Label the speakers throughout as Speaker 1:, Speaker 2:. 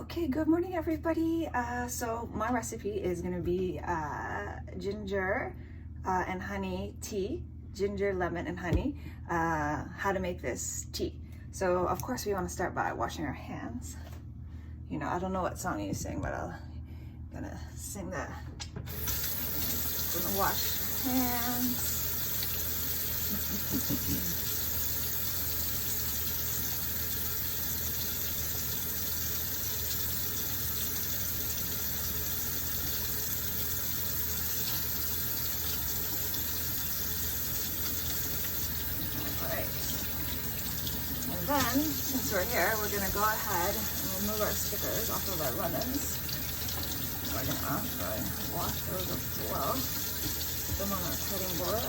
Speaker 1: Okay, good morning everybody. So my recipe is going to be ginger and honey tea, ginger, lemon, and honey, how to make this tea. So of course we want to start by washing our hands. You know, I don't know what song you sing, but I'm gonna sing that. Gonna wash hands. And then, since we're here, we're going to go ahead and remove our stickers off of our lemons. We're going to wash those as well. Put them on our cutting board.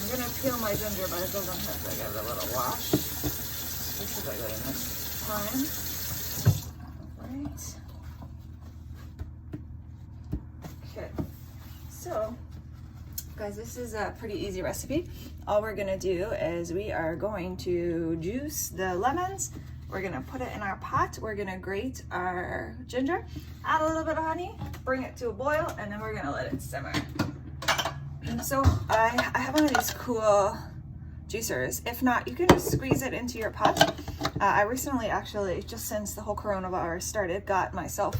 Speaker 1: I'm going to peel my ginger, but it doesn't hurt to give it a little wash. Specifically in this time. Alright. Okay. So, guys, this is a pretty easy recipe. All we're gonna do is we are going to juice the lemons. We're gonna put it in our pot. We're gonna grate our ginger, add a little bit of honey, bring it to a boil, and then we're gonna let it simmer. So I have one of these cool juicers. If not, you can just squeeze it into your pot. I recently, actually, just since the whole coronavirus started, got myself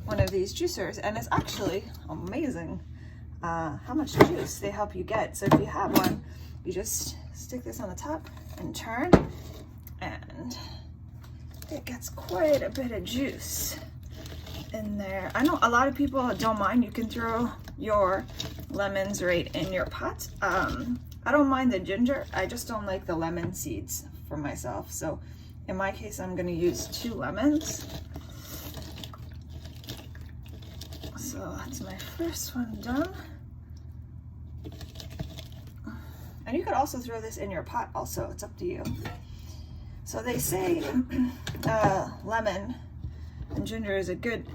Speaker 1: one of these juicers, and it's actually amazing how much juice they help you get. So if you have one, you just stick this on the top and turn, and it gets quite a bit of juice in there. I know a lot of people don't mind. You can throw your lemons right in your pot. I don't mind the ginger. I just don't like the lemon seeds for myself. So in my case, I'm gonna use 2 lemons. So that's my first one done. And you could also throw this in your pot also, it's up to you. So they say lemon and ginger is a good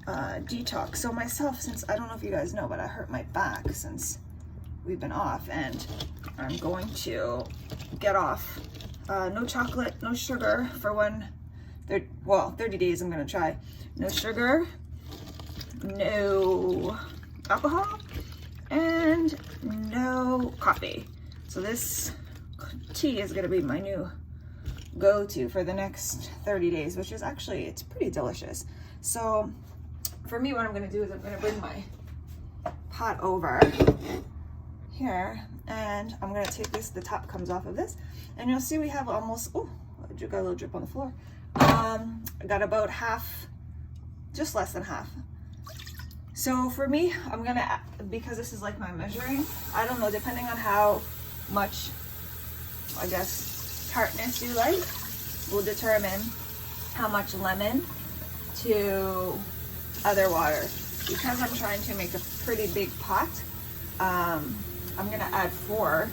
Speaker 1: detox. So myself, since I don't know if you guys know, but I hurt my back since we've been off, and I'm going to get off no chocolate, no sugar for 30 days I'm gonna try. No sugar, no alcohol, and no coffee. So this tea is gonna be my new go-to for the next 30 days, which is actually, it's pretty delicious. So for me, what I'm gonna do is I'm gonna bring my pot over here, and I'm gonna take this, the top comes off of this, and you'll see we have almost, oh, I got a little drip on the floor. I got about half, just less than half. So for me, I'm gonna, because this is like my measuring, I don't know, depending on how much, I guess, tartness you like, will determine how much lemon to other water. Because I'm trying to make a pretty big pot, I'm gonna add 4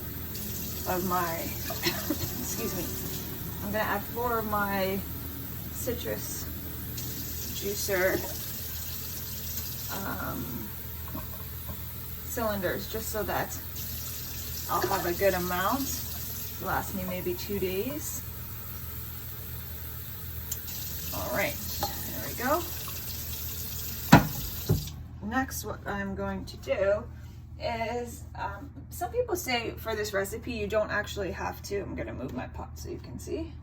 Speaker 1: of my, excuse me, I'm gonna add 4 of my citrus juicer cylinders, just so that I'll have a good amount. It'll last me maybe 2 days. All right, there we go. Next, what I'm going to do is, some people say for this recipe, you don't actually have to, I'm gonna move my pot so you can see.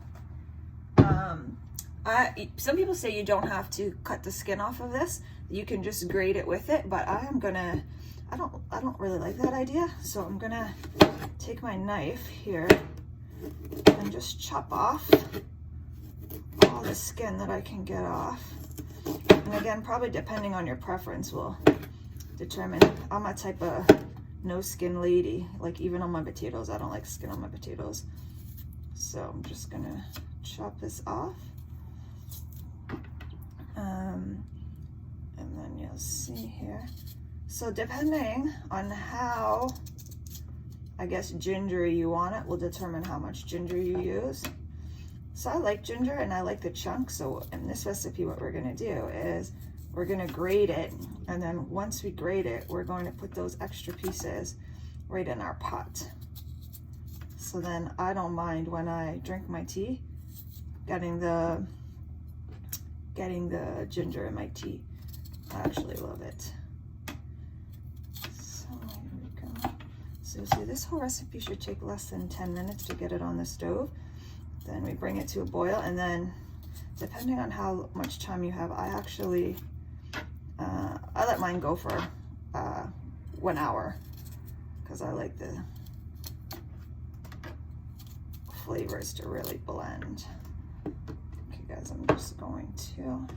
Speaker 1: Some people say you don't have to cut the skin off of this. You can just grate it with it, but I don't really like that idea. So I'm gonna take my knife here and just chop off all the skin that I can get off. And again, probably depending on your preference will determine. I'm a type of no skin lady. Like even on my potatoes, I don't like skin on my potatoes. So I'm just gonna chop this off. And then you'll see here. So depending on how, I guess, gingery you want it, will determine how much ginger you use. So I like ginger and I like the chunks. So in this recipe, what we're gonna do is we're gonna grate it. And then once we grate it, we're going to put those extra pieces right in our pot. So then I don't mind when I drink my tea, getting the ginger in my tea. I actually love it. So here we go. So see, this whole recipe should take less than 10 minutes to get it on the stove. Then we bring it to a boil, and then depending on how much time you have, I actually I let mine go for 1 hour because I like the flavors to really blend. Okay guys, I'm just going to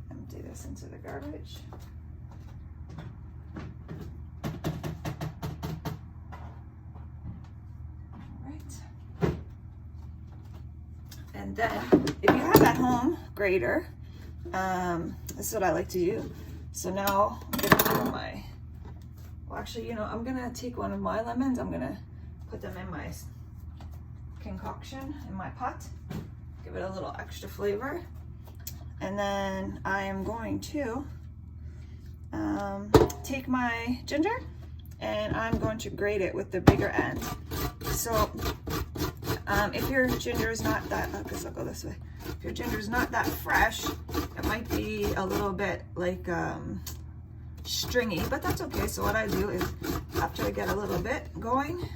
Speaker 1: empty this into the garbage. Alright. And then if you have at home grater, this is what I like to do. So now I'm gonna do my, well actually, you know, I'm gonna take one of my lemons, I'm gonna put them in my concoction in my pot, give it a little extra flavor, and then I am going to take my ginger and I'm going to grate it with the bigger end. So if your ginger is not that, I guess I'll go this way. If your ginger is not that fresh, it might be a little bit like stringy, but that's okay. So what I do is after I get a little bit going,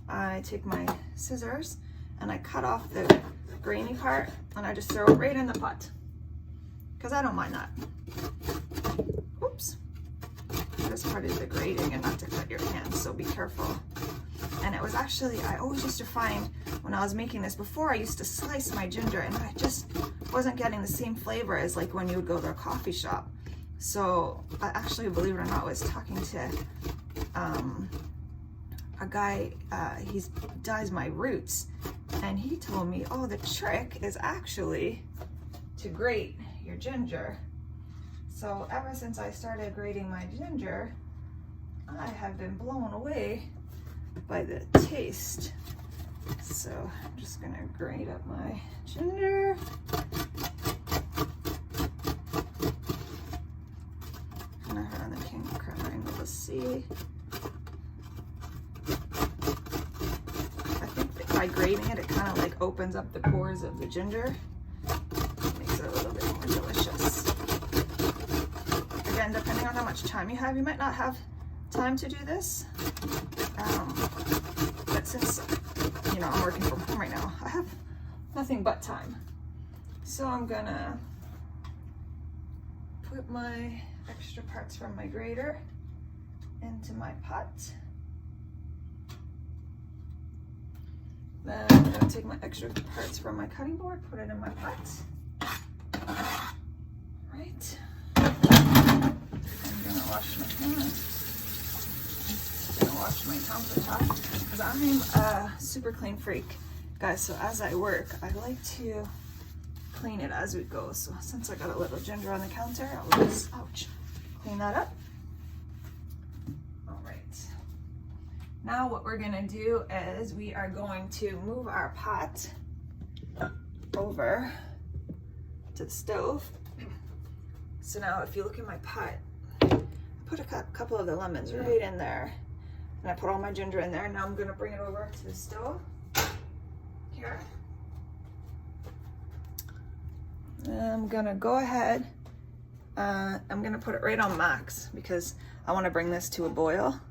Speaker 1: I take my scissors and I cut off the grainy part and I just throw it right in the pot because I don't mind that. Oops. This part is the grating and not to cut your hands, so be careful. And it was actually, I always used to find when I was making this before, I used to slice my ginger and I just wasn't getting the same flavor as like when you would go to a coffee shop. So I actually, believe it or not, was talking to a guy, he dyes my roots, and he told me, oh, the trick is actually to grate your ginger. So ever since I started grating my ginger, I have been blown away by the taste. So I'm just gonna grate up my ginger. Kind of hard on the camera angle to see. I think by grating it, it kind of like opens up the pores of the ginger. Makes it a little bit more delicious. Again, depending on how much time you have, you might not have time to do this. But since, you know, I'm working from home right now, I have nothing but time. So I'm gonna put my extra parts from my grater into my pot. Then I'm gonna take my extra parts from my cutting board, put it in my pot. Right. I'm gonna wash my hands. Wash my countertop because I'm a super clean freak, guys. So as I work, I like to clean it as we go. So since I got a little ginger on the counter, I'll just, ouch, clean that up. All right. Now what we're gonna do is we are going to move our pot over to the stove. So now if you look in my pot, I put a couple of the lemons right in there. And I put all my ginger in there. Now I'm gonna bring it over to the stove here. I'm gonna go ahead. I'm gonna put it right on max because I wanna bring this to a boil.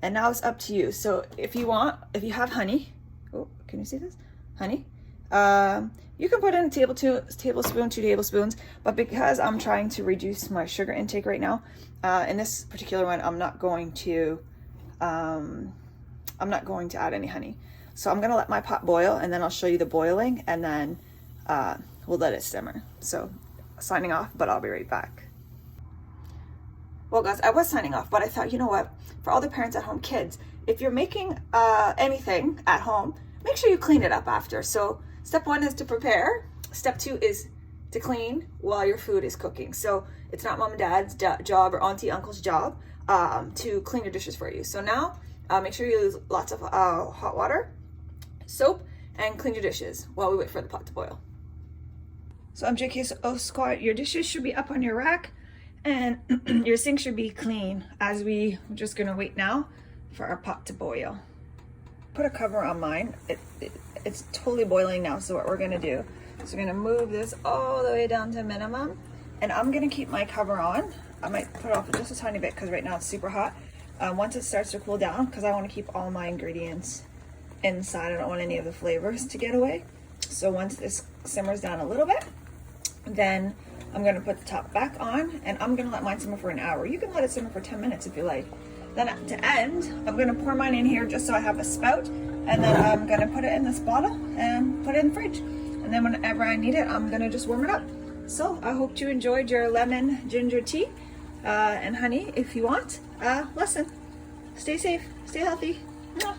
Speaker 1: And now it's up to you. So if you want, if you have honey, oh, can you see this? Honey. You can put in a tablespoon, 2 tablespoons, but because I'm trying to reduce my sugar intake right now, in this particular one, I'm not going to add any honey. So I'm gonna let my pot boil and then I'll show you the boiling and then we'll let it simmer. So signing off, but I'll be right back. Well guys, I was signing off, but I thought, you know what, for all the parents at home, kids, if you're making anything at home, make sure you clean it up after. So step 1 is to prepare. Step 2 is to clean while your food is cooking. So it's not mom and dad's job or auntie, uncle's job to clean your dishes for you. So now make sure you use lots of hot water, soap, and clean your dishes while we wait for the pot to boil. So MJK Squad, your dishes should be up on your rack and your sink should be clean as we're just gonna wait now for our pot to boil. put a cover on mine. It's totally boiling now, so what we're gonna do is we're gonna move this all the way down to minimum, and I'm gonna keep my cover on. I might put it off just a tiny bit because right now it's super hot. Once it starts to cool down, because I want to keep all my ingredients inside. I don't want any of the flavors to get away. So once this simmers down a little bit, then I'm gonna put the top back on, and I'm gonna let mine simmer for an hour. You can let it simmer for 10 minutes if you like. Then to end, I'm gonna pour mine in here just so I have a spout, and then I'm gonna put it in this bottle and put it in the fridge. And then whenever I need it, I'm gonna just warm it up. So I hope you enjoyed your lemon ginger tea and honey. If you want, listen, stay safe, stay healthy. Mwah.